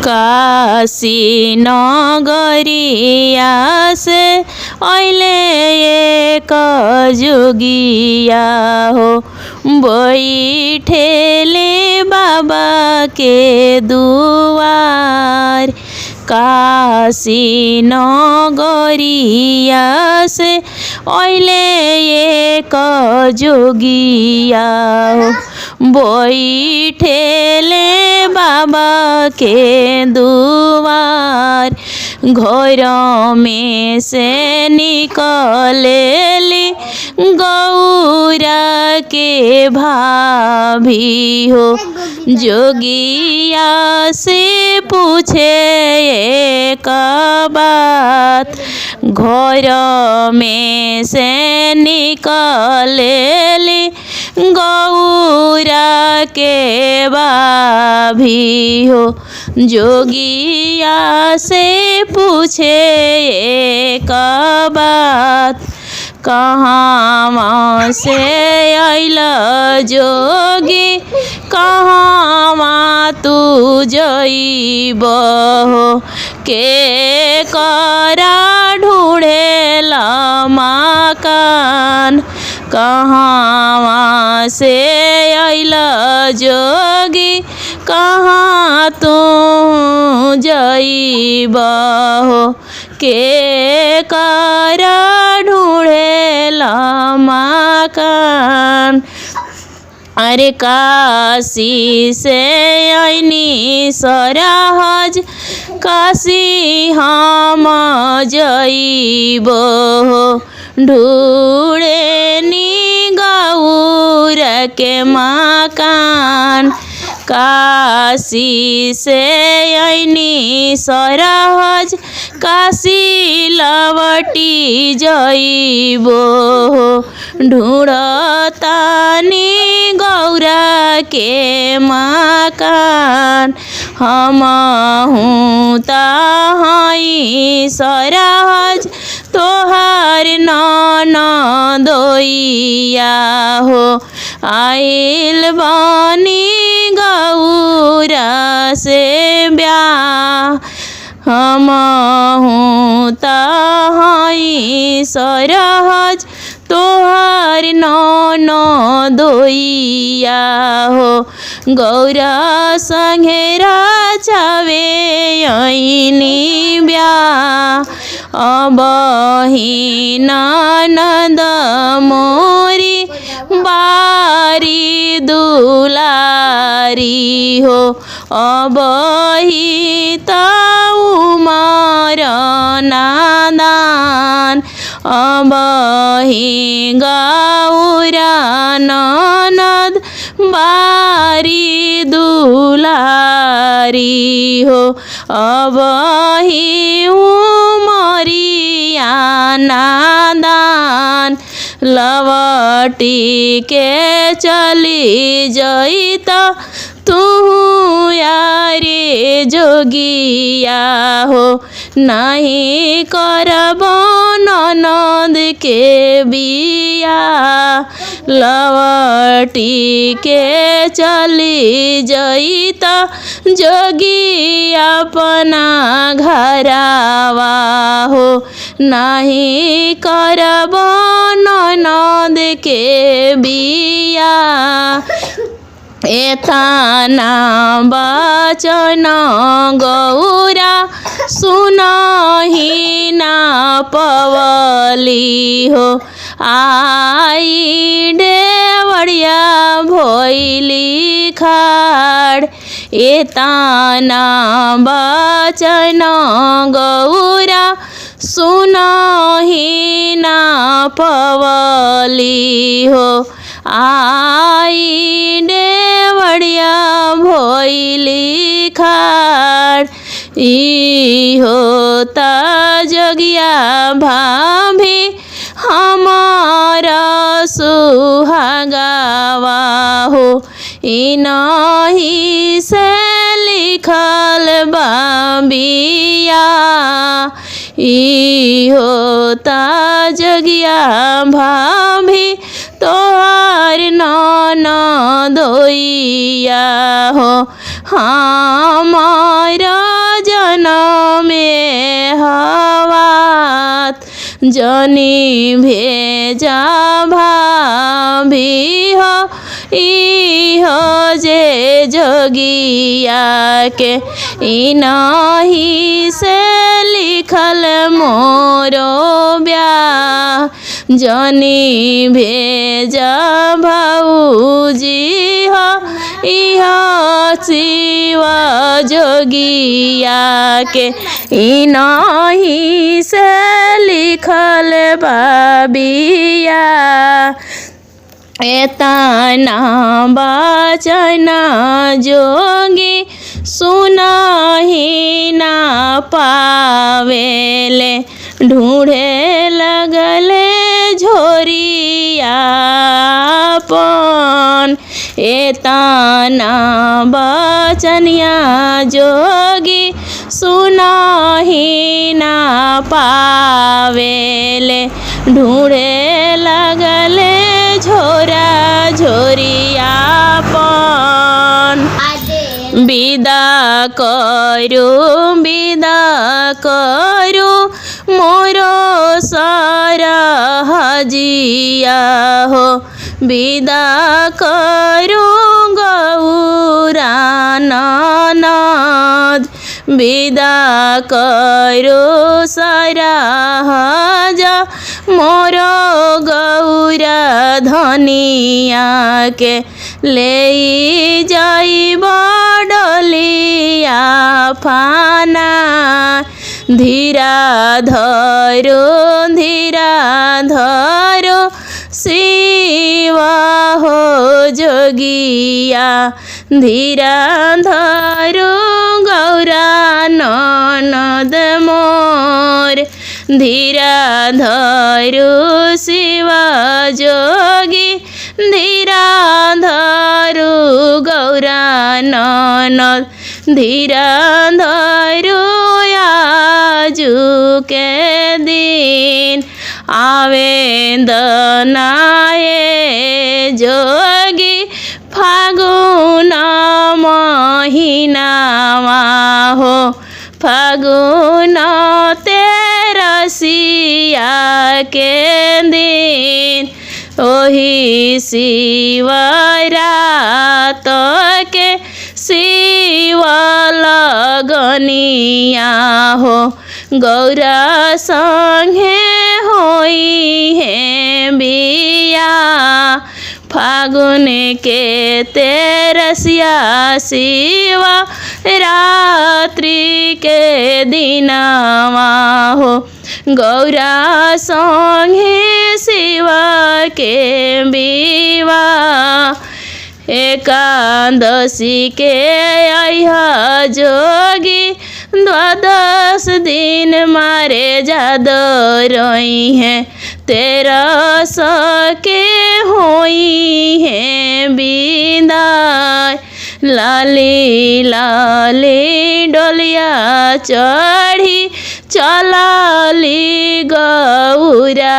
काशी नगरिया से अहिले एक जोगिया हो बैठेले बाबा के दुआर। काशी नगरिया से अहिले एक जोगिया हो बैठेले बाबा के दुआर। घर में से निकलेली गौरा के भाभी हो जोगिया से पूछे एक बात। घर में से निकलेली गौरा के भाभी हो जोगिया से पूछे एक बात। कहाँ से आइल जोगी कहाँ तू जइब हो के करा ढूंढेला मकान। कहाँ से आइल जोगी कहाँ तू जइब हो के करा ढूंढेला मकान। अरे काशी से आइनी सरहज काशी हम जइब हो ढूंढेनी गौरा के मकान। काशी से आइनी सरहज काशी लवटी जइब हो ढूंढतानी गौरा के मकान। हमहु तहई सरहज तोहार ननदोइया हो आइल बानी गौरा से ब्याह। हमहु तहई सरहज तोहार ननदोइया हो गौरा संगे राजावे आइनी ब्याह। अबही ननद मोरी बारी दुलारी हो अबही त उमर नादान। अबही गौरा ननद बारी दुलारी हो अबही उमरिया नादान। लवटी के चली जइत तू यारे जोगिया हो नहीं करब ननद के बिया। लवटी के चली जइत जोगी अपना घरवा हो नहीं करब ननद के बिया। एतना बचन गौरा सुनहि ना पवली हो आई डेवड़िया भोइली खाड़। एतना बचन गौरा सुनहि ना पवली हो आई डेवड़िया भोइली खाड़। ई होता जोगिया भाभी हमारा सुहागावा हो ई नहीं से लिखल बाबिया। ई होता जोगिया भाभी तोहार ननदोइया हो हमारा जनी भेजा भाभी हो इहो जे जोगिया के इनाही से लिखल मोरो ब्याह जनी भेजा भाऊजी हो इहो शिवा जोगिया के इनाही से लिखल बाबिया एतना बचना जोगी सुनाही ना पावेले ढूंढे लगले झोरियापन एतना बचनिया जोगी सुनाही ना पावेले ढूंढे लगले झोरा झोरियापन विदा करू मोरो सारा हजिया हो विदा करू गौरा ननद विदा करू सारा हजा मोरो गौरा धनिया के ले जाई डलिया फाना धीरा धरो शिवा हो जोगिया धीरा धरो गौरा ननद मोर धीरा धरो शिवा जोगी धीरा धरो गौरा ननद धीरा धरो आजू के दिन आवेदनाए जोगी फागुन महीनामा हो फागुन तेरसिया के दिन ओही शिवरात के शिव लगनिया हो गौरा संगे होई है बिया फागुन के तेरसिया शिवा रात्रि के दिनवा हो गौरा संगे शिवा के बिवा एकादशी के आइहा जोगी द्वादश दिन मारे जादो रोई है 13 के होई है बिदाय लाली लाली डोलिया चढ़ी चलाली गौरा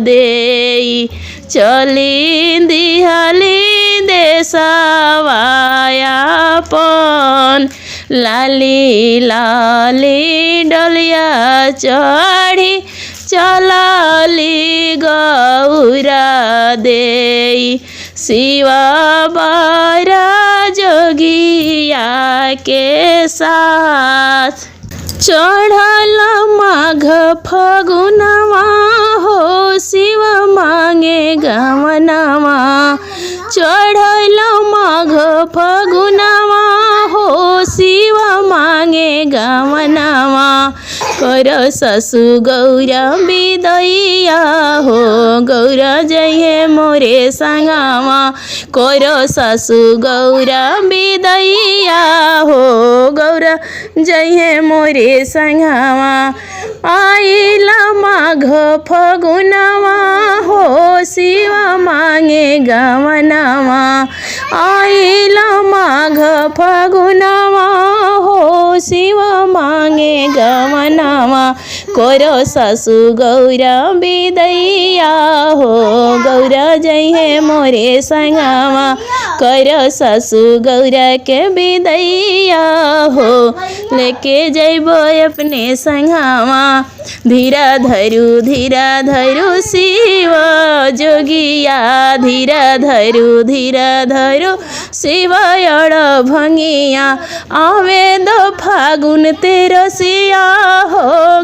देई चली दिहली देशवायापन लाली लाली डलिया चढ़ी चलाली गौरा देई शिवा बारा जोगिया के साथ चढ़ल माघ फगुनवा हो शिव मांगे गवनवा चढ़ल माघ फगुनवा हो शिव मांगे गवनवा कर ससु गौरा बिदैया हो गौरा जइहे मोरे संगवा कर ससु गौरा बिदैया हो गौरा जइहे मोरे संगवा आइल माघ फगुनवा हो शिव मांगे गवनवा आइल माघ फगुनवा हो शिव मांगे गवनवा करो ससु गौरा बिदैया हो गौरा जइहे मोरे संगवा कर सासू गौरा के विदैया हो लेके जइबो अपने संगवा धीरा धरू शिव जोगिया धीरा धरू शिव अड़ भंगिया आवे दो फागुन तेरसिया हो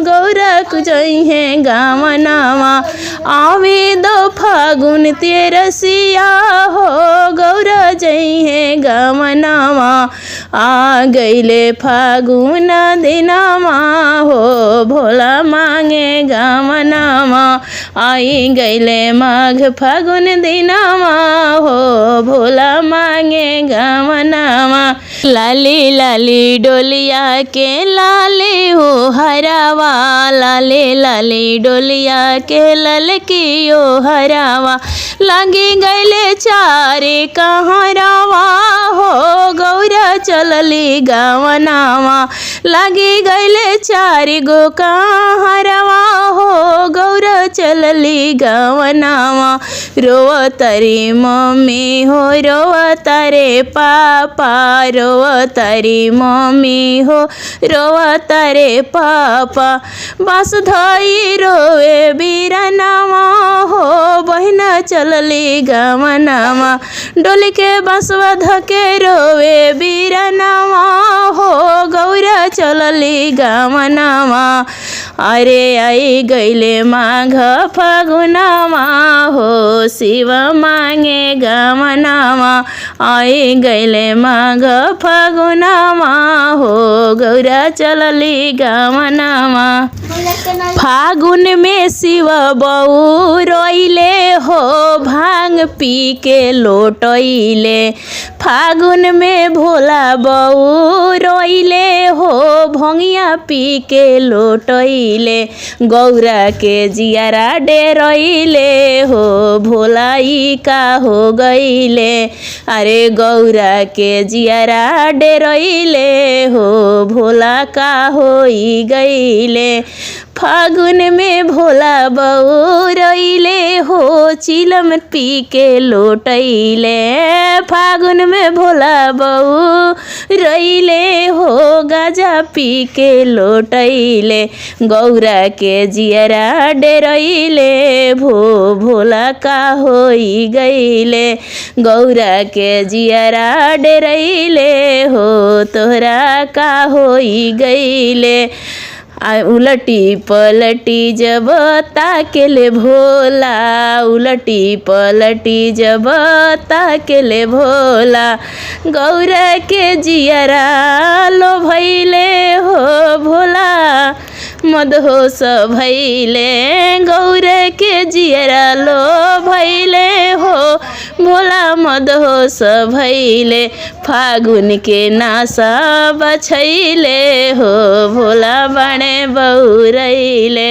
गौरा कुजहे गावनावा आवे दो फागुन तेरसिया हो गौरा जइहे गावनावा आ गईले फागुन दिनामा हो भोला मांगे गावनामा आई गईले माघ फागुन दिनामा हो भोला मांगे गावनामा लाली लाली डोलिया के लाले हो हरावा लाले डोलिया के ललकी हो हरावा लगी गईले चारे कहरावा हो गौरा चलली गावनावा लगी गईले चारे गो कहरावा हो गौरा चलली गावनावा रोव तारी मम्मी हो रोव तारे पापा रोव तारी मम्मी हो रोव तारे पापा बस धई रोवे बीरनावा हो बहिना चलली गावनावा डोली के बसवा धके रोवे बीरनावा हो गौरा चलली गावनावा अरे आई गईले माघ फागुनावा हो शिव मांगे गावनावा आई गईले माघ फागुनावा हो गौरा चलली गावनावा फागुन में शिव बऊ रोइले हो भांग पी के लोटइले फागुन में भोला बऊ रोइले हो भंगिया पी के लोटइले गौरा के जियारा डेरइले हो भोला ई का हो गईले अरे गौरा के जियारा डेरइले हो भोला का होई गईले फागुन में भोला बऊ रोइले हो चिलम पी के लोटइले फागुन में भोला बऊ रोइले हो गाजा पी के लोटइले गौरा के जियरा डेरइले भोला का होई गईले गौरा के जियरा डेरइले हो तोहरा का होई गईले उलटी पलटी जब ताकेले भोला उलटी पलटी जब ताकेले भोला गौरा के जियरा लो भैले हो भोला मदहोश भैले गौरा के जियरा लो भैले हो भोला मदहोश भैले फागुन के नासा बछैले हो भोला बने बौरैले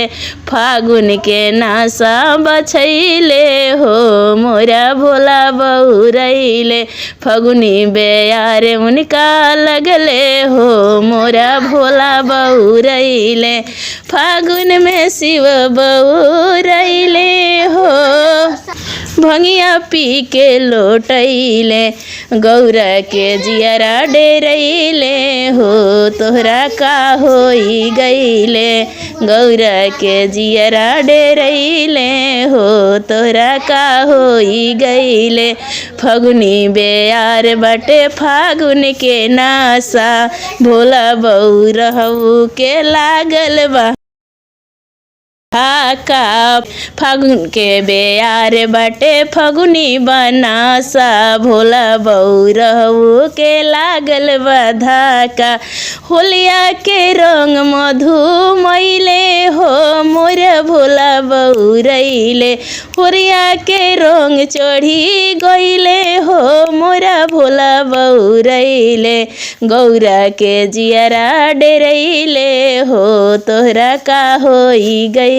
फागुन के नासा बछैले हो मोरा भोला बौरैले फगुनी बेयार उनका लगले हो मोरा भोला बौरैले फागुन में शिव बौरैले हो भंगिया पी के लोटइले गौरा के जियरा डेरइले हो तोहरा का होई गईले गौरा के जियरा डेरइले हो तोहरा का होई गईले फगुनी बेयार बाटे फागुन के नासा भोला बऊ रहू के लागल बा का फागुन के बेयार बाटे फगुनी बनासा भोला बऊ रहू के लागल बाधा का होलिया के रंग मधु मैले हो मोर भोला बऊ रैले होरिया के रंग चढ़ी गईले हो मोरा भोला बऊ रैले गौरा के जियरा डेरैले हो तोहरा का होई गईले।